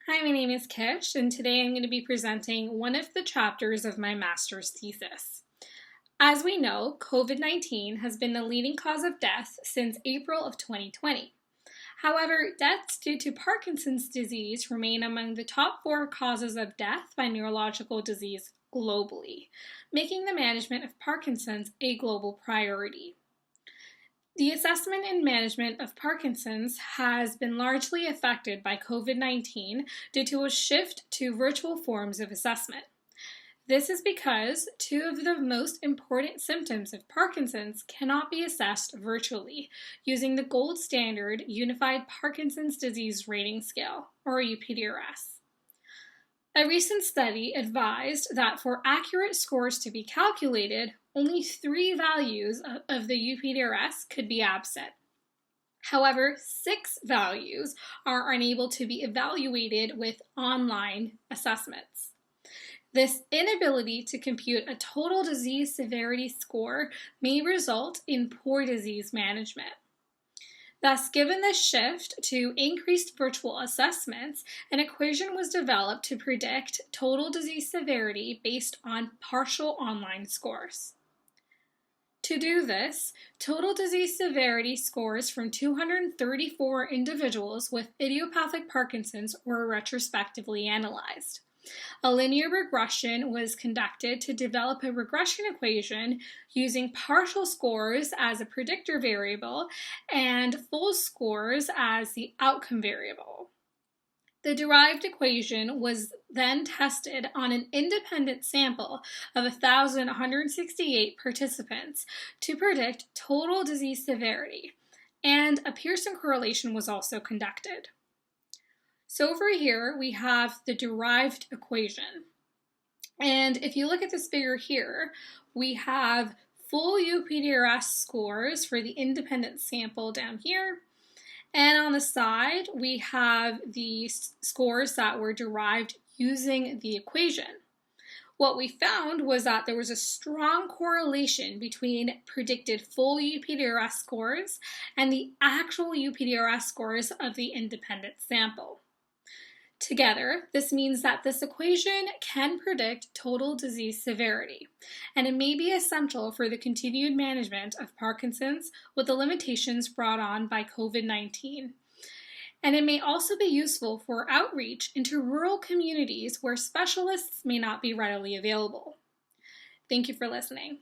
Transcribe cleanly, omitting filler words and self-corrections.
Hi, my name is Kish, and today I'm going to be presenting one of the chapters of my master's thesis. As we know, COVID-19 has been the leading cause of death since April of 2020. However, deaths due to Parkinson's disease remain among the top 4 causes of death by neurological disease globally, making the management of Parkinson's a global priority. The assessment and management of Parkinson's has been largely affected by COVID-19 due to a shift to virtual forms of assessment. This is because 2 of the most important symptoms of Parkinson's cannot be assessed virtually using the gold standard Unified Parkinson's Disease Rating Scale, or UPDRS. A recent study advised that for accurate scores to be calculated, only 3 values of the UPDRS could be absent. However, 6 values are unable to be evaluated with online assessments. This inability to compute a total disease severity score may result in poor disease management. Thus, given the shift to increased virtual assessments, an equation was developed to predict total disease severity based on partial online scores. To do this, total disease severity scores from 234 individuals with idiopathic Parkinson's were retrospectively analyzed. A linear regression was conducted to develop a regression equation using partial scores as a predictor variable and full scores as the outcome variable. The derived equation was then tested on an independent sample of 1,168 participants to predict total disease severity, and a Pearson correlation was also conducted. So over here, we have the derived equation. And if you look at this figure here, we have full UPDRS scores for the independent sample down here. And on the side, we have the scores that were derived using the equation. What we found was that there was a strong correlation between predicted full UPDRS scores and the actual UPDRS scores of the independent sample. Together, this means that this equation can predict total disease severity, and it may be essential for the continued management of Parkinson's with the limitations brought on by COVID-19. And it may also be useful for outreach into rural communities where specialists may not be readily available. Thank you for listening.